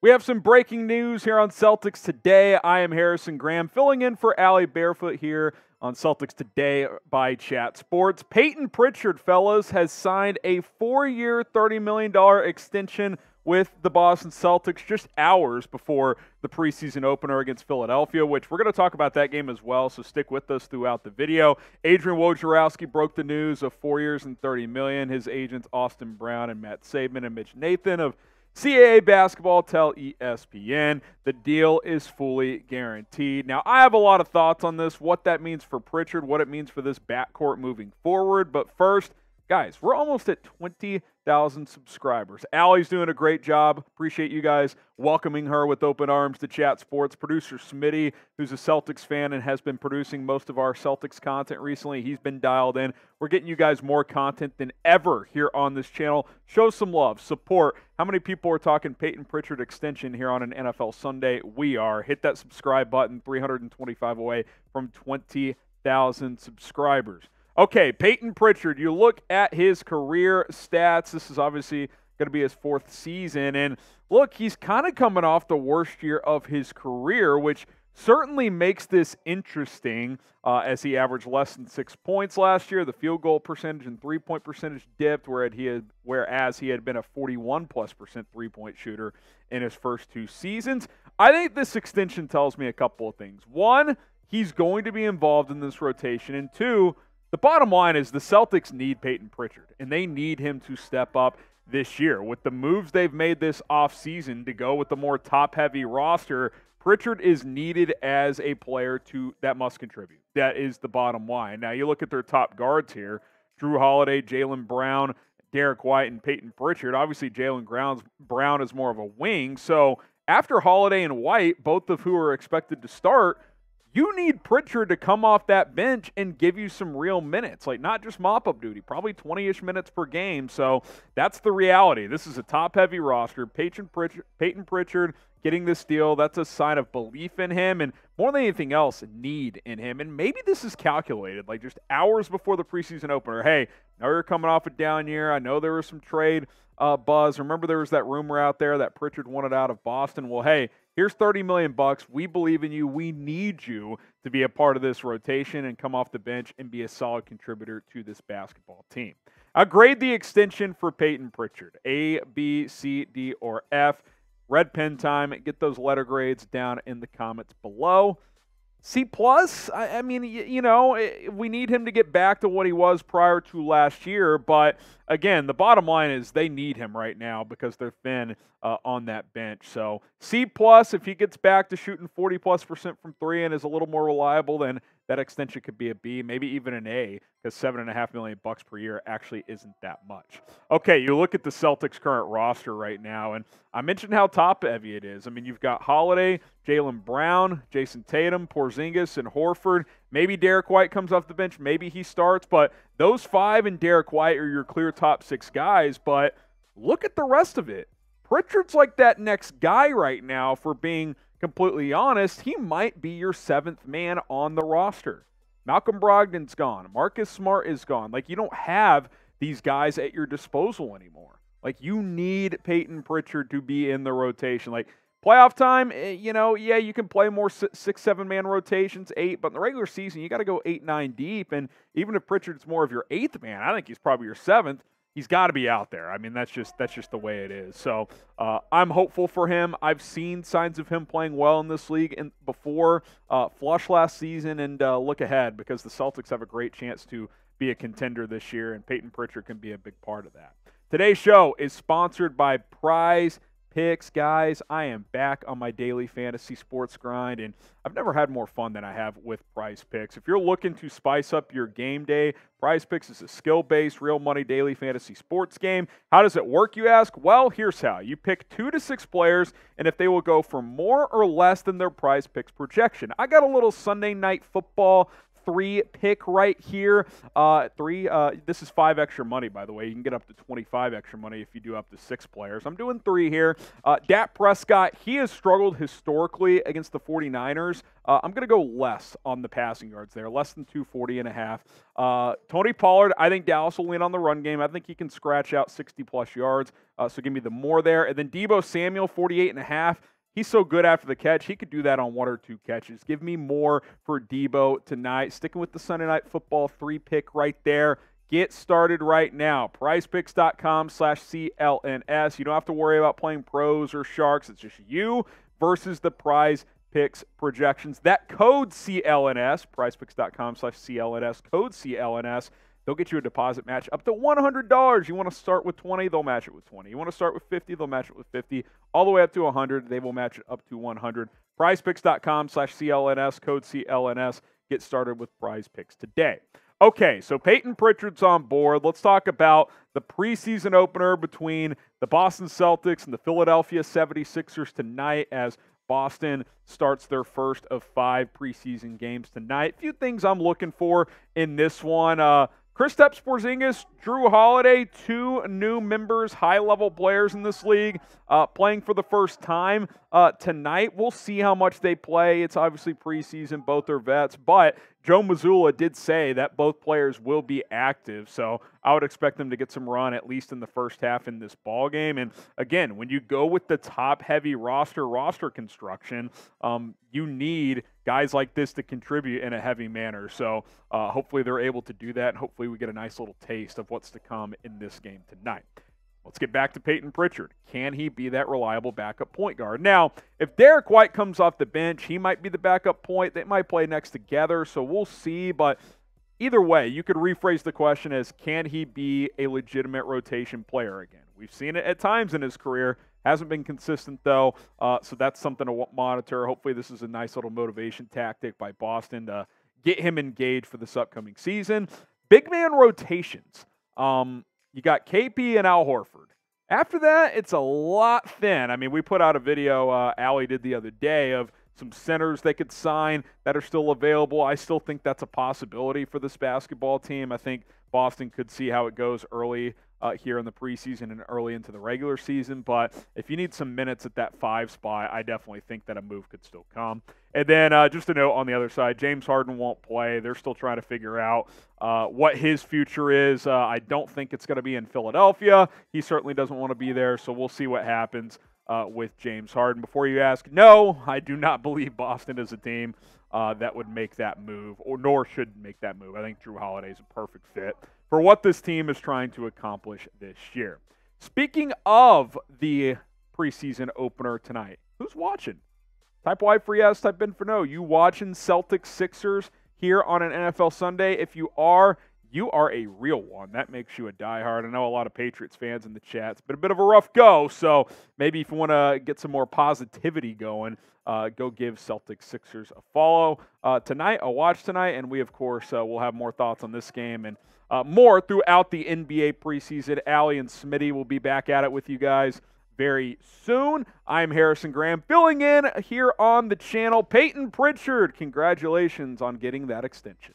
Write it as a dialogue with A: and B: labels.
A: We have some breaking news here on Celtics Today. I am Harrison Graham, filling in for Allie Barefoot here on Celtics Today by Chat Sports. Payton Pritchard, fellas, has signed a 4-year, $30 million extension with the Boston Celtics just hours before the preseason opener against Philadelphia, which we're going to talk about that game as well, so stick with us throughout the video. Adrian Wojnarowski broke the news of 4 years and $30 million. His agents, Austin Brown and Matt Saban and Mitch Nathan of CAA Basketball tell ESPN the deal is fully guaranteed. Now, I have a lot of thoughts on this, what that means for Pritchard, what it means for this backcourt moving forward. But first, guys, we're almost at 20,000 subscribers. Allie's doing a great job. Appreciate you guys welcoming her with open arms to Chat Sports. Producer Smitty, who's a Celtics fan and has been producing most of our Celtics content recently, he's been dialed in. We're getting you guys more content than ever here on this channel. Show some love, support. How many people are talking Payton Pritchard extension here on an NFL Sunday? We are. Hit that subscribe button, 325 away from 20,000 subscribers. Okay, Payton Pritchard, you look at his career stats. This is obviously going to be his 4th season. And look, he's kind of coming off the worst year of his career, which certainly makes this interesting as he averaged less than 6 points last year. The field goal percentage and three-point percentage dipped, whereas he had been a 41+% three-point shooter in his first 2 seasons. I think this extension tells me a couple of things. One, he's going to be involved in this rotation. And two, the bottom line is the Celtics need Payton Pritchard, and they need him to step up this year. With the moves they've made this offseason to go with the more top-heavy roster, Pritchard is needed as a player that must contribute. That is the bottom line. Now, you look at their top guards here, Jrue Holiday, Jaylen Brown, Derrick White, and Payton Pritchard. Obviously, Jaylen Brown is more of a wing. So after Holiday and White, both of who are expected to start, you need Pritchard to come off that bench and give you some real minutes, like not just mop-up duty, probably 20-ish minutes per game. So that's the reality. This is a top-heavy roster. Payton Pritchard getting this deal, that's a sign of belief in him and more than anything else, need in him. And maybe this is calculated, like just hours before the preseason opener. Hey, I know you're coming off a down year. I know there was some trade buzz. Remember there was that rumor out there that Pritchard wanted out of Boston. Well, hey, here's $30 million. We believe in you. We need you to be a part of this rotation and come off the bench and be a solid contributor to this basketball team. I'll grade the extension for Payton Pritchard. A, B, C, D, or F. Red pen time. Get those letter grades down in the comments below. C+, I mean, you know, we need him to get back to what he was prior to last year. But, again, the bottom line is they need him right now because they're thin on that bench. So, C+, if he gets back to shooting 40+% from 3 and is a little more reliable, then that extension could be a B, maybe even an A, because $7.5 million per year actually isn't that much. Okay, you look at the Celtics' current roster right now, and I mentioned how top-heavy it is. I mean, you've got Holiday, Jaylen Brown, Jason Tatum, Porzingis, and Horford. Maybe Derrick White comes off the bench. Maybe he starts. But those 5 and Derrick White are your clear top 6 guys. But look at the rest of it. Pritchard's like that next guy right now, for being completely honest. He might be your 7th man on the roster. Malcolm Brogdon's gone. Marcus Smart is gone. Like, you don't have these guys at your disposal anymore. Like, you need Payton Pritchard to be in the rotation. Like, playoff time, you know, yeah, you can play more 6, 7-man rotations, 8, but in the regular season, you got to go 8, 9 deep. And even if Pritchard's more of your 8th man, I think he's probably your 7th. He's got to be out there. I mean, that's just the way it is. So I'm hopeful for him. I've seen signs of him playing well in this league before flush last season, and look ahead because the Celtics have a great chance to be a contender this year, and Payton Pritchard can be a big part of that. Today's show is sponsored by Prize Picks. Guys, I am back on my daily fantasy sports grind, and I've never had more fun than I have with Prize Picks. If you're looking to spice up your game day, Prize Picks is a skill-based, real money daily fantasy sports game. How does it work, you ask? Well, here's how. You pick 2 to 6 players, and if they will go for more or less than their Prize Picks projection. I got a little Sunday night football 3 pick right here. This is 5 extra money, by the way. You can get up to 25 extra money if you do up to 6 players. I'm doing 3 here. Dak Prescott, he has struggled historically against the 49ers. I'm going to go less on the passing yards there, less than 240.5. Tony Pollard, I think Dallas will lean on the run game. I think he can scratch out 60-plus yards, so give me the more there. And then Deebo Samuel, 48.5. He's so good after the catch. He could do that on 1 or 2 catches. Give me more for Deebo tonight. Sticking with the Sunday Night Football 3 pick right there. Get started right now. PrizePicks.com/CLNS. You don't have to worry about playing pros or sharks. It's just you versus the Prize Picks projections. That code CLNS, PrizePicks.com/CLNS, code CLNS. They'll get you a deposit match up to $100. You want to start with 20, they'll match it with 20. You want to start with 50, they'll match it with 50. All the way up to 100, they will match it up to 100. PrizePicks.com/CLNS, code CLNS. Get started with Prize Picks today. Okay, so Payton Pritchard's on board. Let's talk about the preseason opener between the Boston Celtics and the Philadelphia 76ers tonight as Boston starts their first of 5 preseason games tonight. A few things I'm looking for in this one. Kristaps Porzingis, Jrue Holiday, 2 new members, high-level players in this league, playing for the first time tonight. We'll see how much they play. It's obviously preseason. Both are vets. But Joe Mazzulla did say that both players will be active, so I would expect them to get some run at least in the first half in this ball game. And again, when you go with the top-heavy roster construction, you need guys like this to contribute in a heavy manner. So hopefully they're able to do that, and hopefully we get a nice little taste of what's to come in this game tonight. Let's get back to Payton Pritchard. Can he be that reliable backup point guard? Now, if Derrick White comes off the bench, he might be the backup point. They might play next together, so we'll see. But either way, you could rephrase the question as, can he be a legitimate rotation player again? We've seen it at times in his career. Hasn't been consistent, though, so that's something to monitor. Hopefully this is a nice little motivation tactic by Boston to get him engaged for this upcoming season. Big man rotations. You got KP and Al Horford. After that, it's a lot thin. I mean, we put out a video, Allie did the other day, of some centers they could sign that are still available. I still think that's a possibility for this basketball team. I think Boston could see how it goes early here in the preseason and early into the regular season. But if you need some minutes at that 5 spot, I definitely think that a move could still come. And then just a note on the other side, James Harden won't play. They're still trying to figure out what his future is. I don't think it's going to be in Philadelphia. He certainly doesn't want to be there, so we'll see what happens with James Harden. Before you ask, no, I do not believe Boston is a team that would make that move, or nor should make that move. I think Jrue Holiday is a perfect fit for what this team is trying to accomplish this year. Speaking of the preseason opener tonight, who's watching? Type Y for yes, type in for no. You watching Celtics Sixers here on an NFL Sunday? If you are a real one. That makes you a diehard. I know a lot of Patriots fans in the chat. It's been a bit of a rough go, so maybe if you want to get some more positivity going, go give Celtics Sixers a follow tonight, a watch tonight, and we, of course, will have more thoughts on this game and more throughout the NBA preseason. Allie and Smitty will be back at it with you guys very soon. I'm Harrison Graham, filling in here on the channel. Payton Pritchard, congratulations on getting that extension.